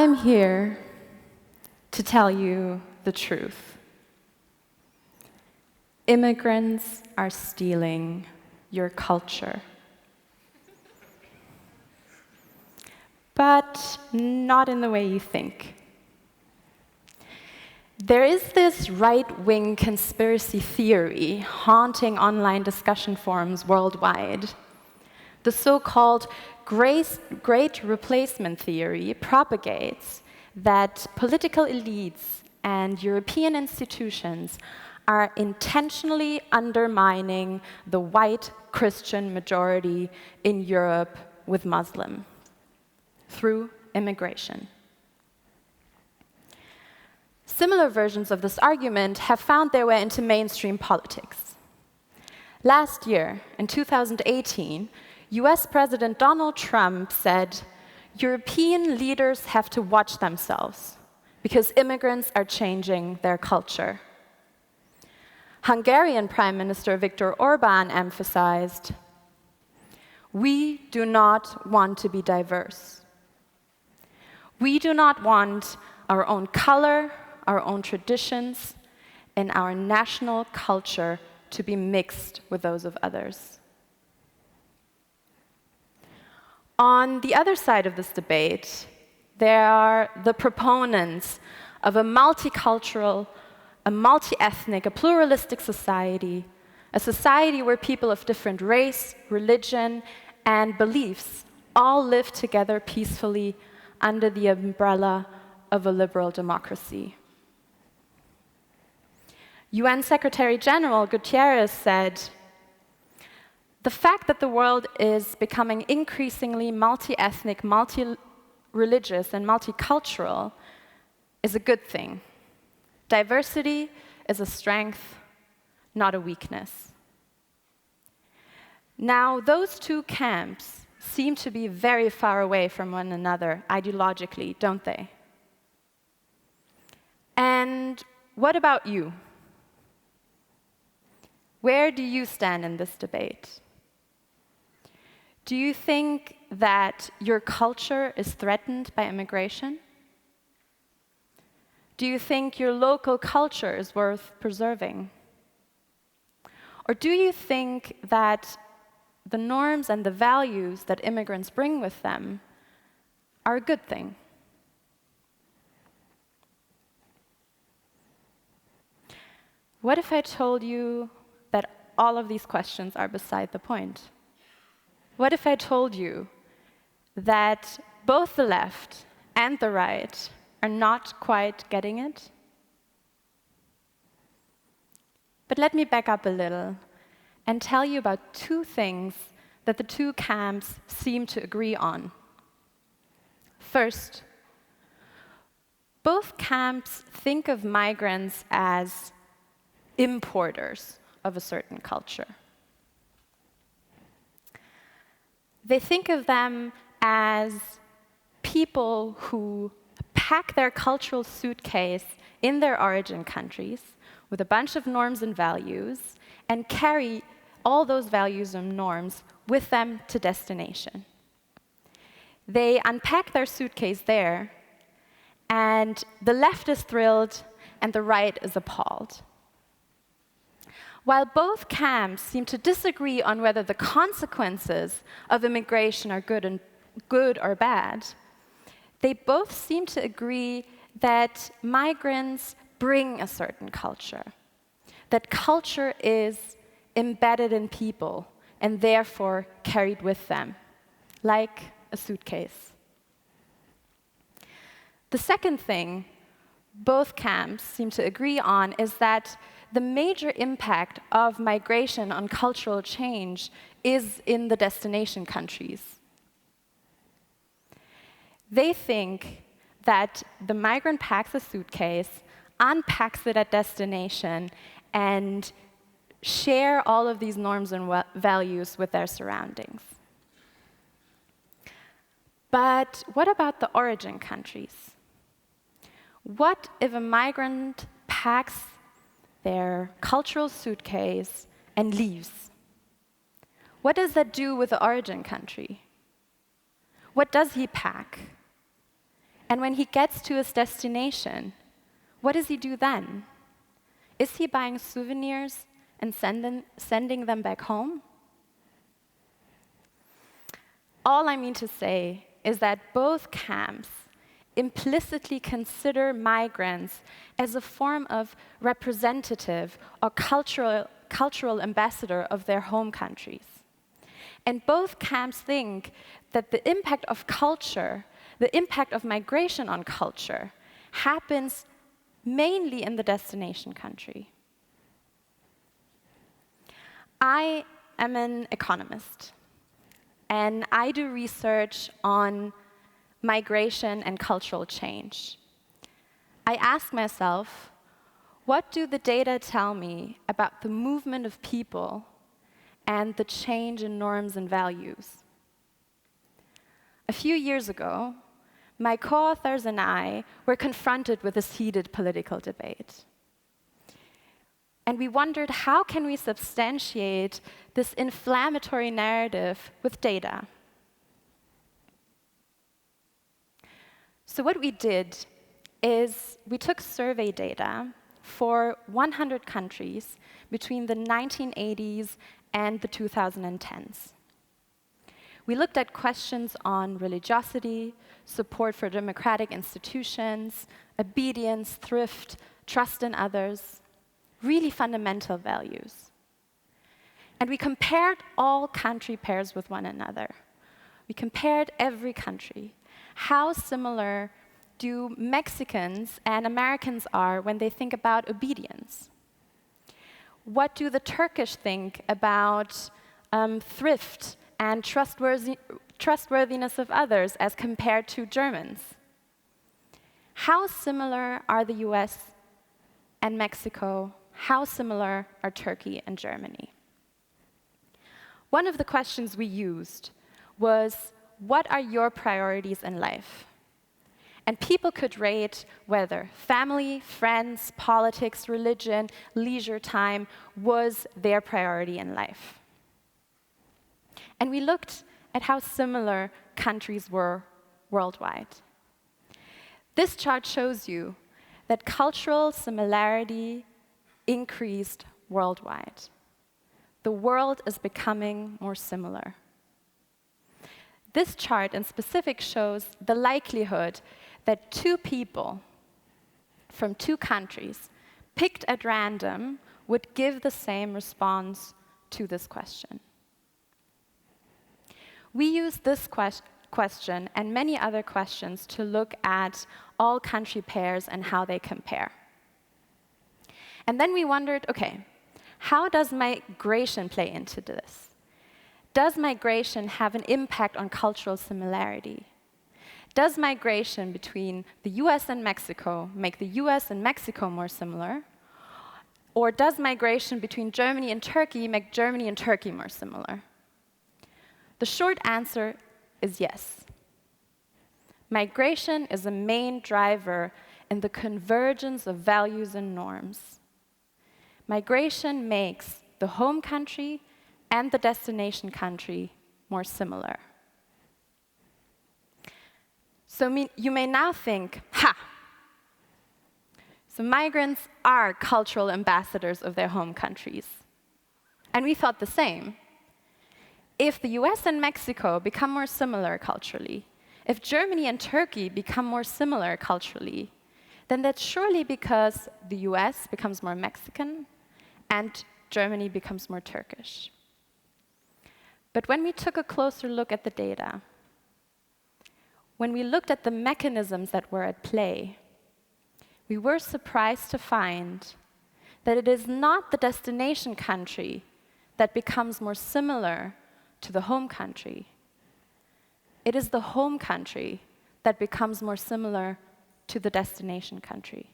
I'm here to tell you the truth. Immigrants are stealing your culture. But not in the way you think. There is this right-wing conspiracy theory haunting online discussion forums worldwide. The so-called Great Replacement theory propagates that political elites and European institutions are intentionally undermining the white Christian majority in Europe with Muslim through immigration. Similar versions of this argument have found their way into mainstream politics. Last year, in 2018, US President Donald Trump said, European leaders have to watch themselves because immigrants are changing their culture. Hungarian Prime Minister Viktor Orbán emphasized, we do not want to be diverse. We do not want our own color, our own traditions, and our national culture to be mixed with those of others. On the other side of this debate, there are the proponents of a multicultural, a multi-ethnic, a pluralistic society, a society where people of different race, religion, and beliefs all live together peacefully under the umbrella of a liberal democracy. UN Secretary General Guterres said, the fact that the world is becoming increasingly multi-ethnic, multi-religious, and multicultural is a good thing. Diversity is a strength, not a weakness. Now, those two camps seem to be very far away from one another ideologically, don't they? And what about you? Where do you stand in this debate? Do you think that your culture is threatened by immigration? Do you think your local culture is worth preserving? Or do you think that the norms and the values that immigrants bring with them are a good thing? What if I told you that all of these questions are beside the point? What if I told you that both the left and the right are not quite getting it? But let me back up a little and tell you about two things that the two camps seem to agree on. First, both camps think of migrants as importers of a certain culture. They think of them as people who pack their cultural suitcase in their origin countries with a bunch of norms and values and carry all those values and norms with them to destination. They unpack their suitcase there, and the left is thrilled and the right is appalled. While both camps seem to disagree on whether the consequences of immigration are good or bad, they both seem to agree that migrants bring a certain culture, that culture is embedded in people and therefore carried with them, like a suitcase. The second thing both camps seem to agree on is that the major impact of migration on cultural change is in the destination countries. They think that the migrant packs a suitcase, unpacks it at destination, and share all of these norms and values with their surroundings. But what about the origin countries? What if a migrant packs their cultural suitcase and leaves? What does that do with the origin country? What does he pack? And when he gets to his destination, what does he do then? Is he buying souvenirs and sending them back home? All I mean to say is that both camps implicitly consider migrants as a form of representative or cultural ambassador of their home countries. And both camps think that the impact of culture, the impact of migration on culture, happens mainly in the destination country. I am an economist, and I do research on migration and cultural change. I ask myself, what do the data tell me about the movement of people and the change in norms and values? A few years ago, my co-authors and I were confronted with this heated political debate. And we wondered, how can we substantiate this inflammatory narrative with data? So what we did is we took survey data for 100 countries between the 1980s and the 2010s. We looked at questions on religiosity, support for democratic institutions, obedience, thrift, trust in others, really fundamental values. And we compared all country pairs with one another. We compared every country. How similar do Mexicans and Americans are when they think about obedience? What do the Turkish think about thrift and trustworthiness of others as compared to Germans? How similar are the US and Mexico? How similar are Turkey and Germany? One of the questions we used was, what are your priorities in life? And people could rate whether family, friends, politics, religion, leisure time was their priority in life. And we looked at how similar countries were worldwide. This chart shows you that cultural similarity increased worldwide. The world is becoming more similar. This chart in specific shows the likelihood that two people from two countries picked at random would give the same response to this question. We use this question and many other questions to look at all country pairs and how they compare. And then we wondered, okay, how does migration play into this? Does migration have an impact on cultural similarity? Does migration between the US and Mexico make the US and Mexico more similar? Or does migration between Germany and Turkey make Germany and Turkey more similar? The short answer is yes. Migration is a main driver in the convergence of values and norms. Migration makes the home country and the destination country more similar. So you may now think, so migrants are cultural ambassadors of their home countries. And we thought the same. If the US and Mexico become more similar culturally, if Germany and Turkey become more similar culturally, then that's surely because the US becomes more Mexican and Germany becomes more Turkish. But when we took a closer look at the data, when we looked at the mechanisms that were at play, we were surprised to find that it is not the destination country that becomes more similar to the home country. It is the home country that becomes more similar to the destination country.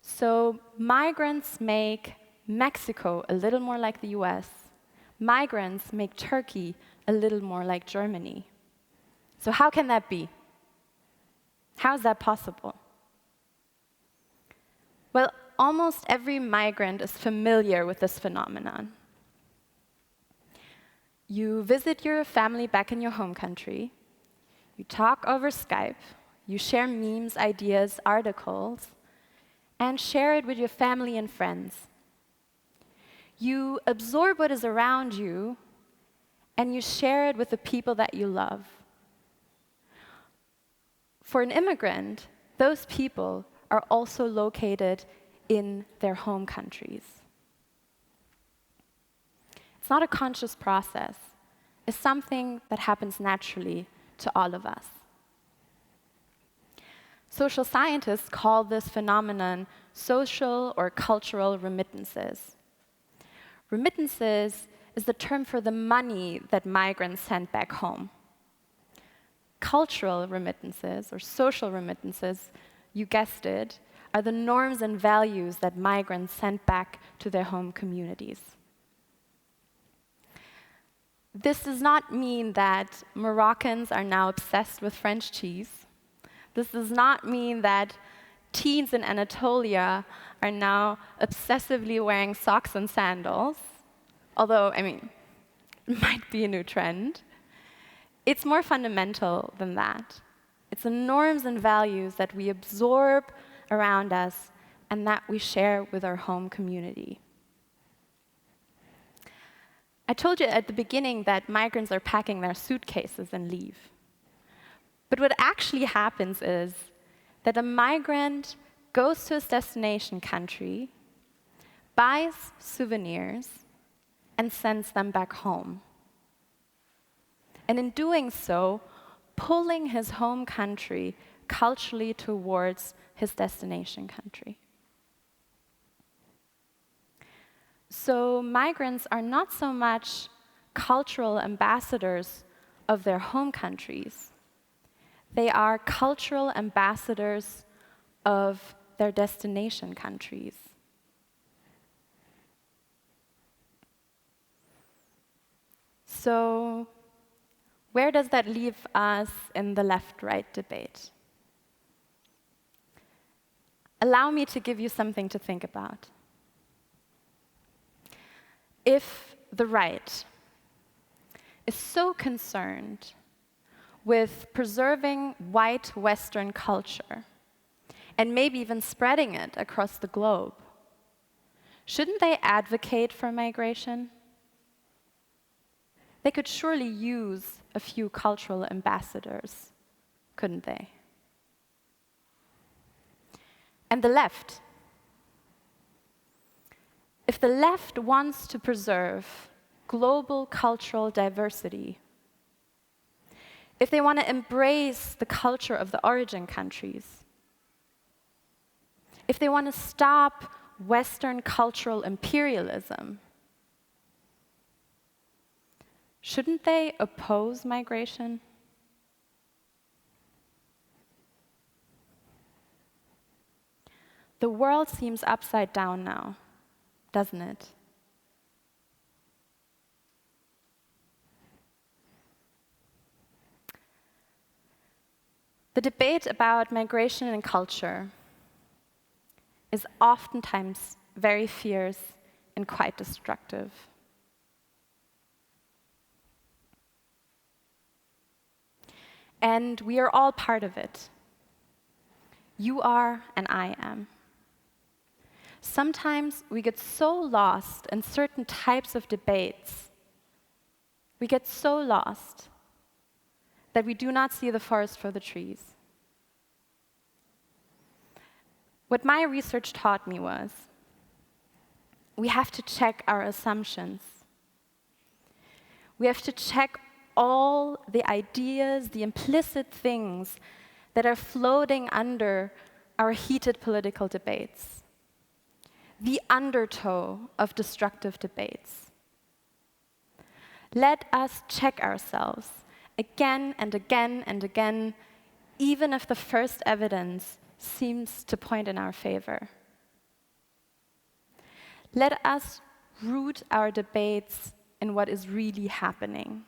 So migrants make Mexico a little more like the US. Migrants make Turkey a little more like Germany. So how can that be? How is that possible? Well, almost every migrant is familiar with this phenomenon. You visit your family back in your home country. You talk over Skype, you share memes, ideas, articles, and share it with your family and friends. You absorb what is around you, and you share it with the people that you love. For an immigrant, those people are also located in their home countries. It's not a conscious process. It's something that happens naturally to all of us. Social scientists call this phenomenon social or cultural remittances. Remittances is the term for the money that migrants send back home. Cultural remittances, or social remittances, you guessed it, are the norms and values that migrants send back to their home communities. This does not mean that Moroccans are now obsessed with French cheese. This does not mean that teens in Anatolia are now obsessively wearing socks and sandals, although, it might be a new trend. It's more fundamental than that. It's the norms and values that we absorb around us and that we share with our home community. I told you at the beginning that migrants are packing their suitcases and leave. But what actually happens is that a migrant goes to his destination country, buys souvenirs, and sends them back home. And in doing so, pulling his home country culturally towards his destination country. So migrants are not so much cultural ambassadors of their home countries. They are cultural ambassadors of their destination countries. So, where does that leave us in the left-right debate? Allow me to give you something to think about. If the right is so concerned with preserving white Western culture, and maybe even spreading it across the globe, shouldn't they advocate for migration? They could surely use a few cultural ambassadors, couldn't they? And the left. If the left wants to preserve global cultural diversity, if they want to embrace the culture of the origin countries, if they want to stop Western cultural imperialism, shouldn't they oppose migration? The world seems upside down now, doesn't it? The debate about migration and culture is oftentimes very fierce and quite destructive. And we are all part of it. You are, and I am. Sometimes we get so lost in certain types of debates. We get so lost that we do not see the forest for the trees. What my research taught me was we have to check our assumptions. We have to check all the ideas, the implicit things that are floating under our heated political debates, the undertow of destructive debates. Let us check ourselves again and again and again, even if the first evidence seems to point in our favor. Let us root our debates in what is really happening.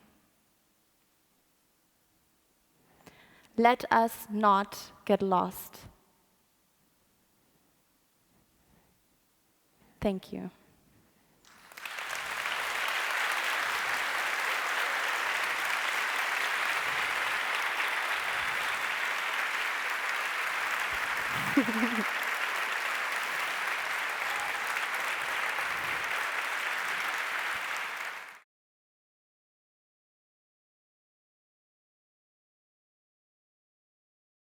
Let us not get lost. Thank you.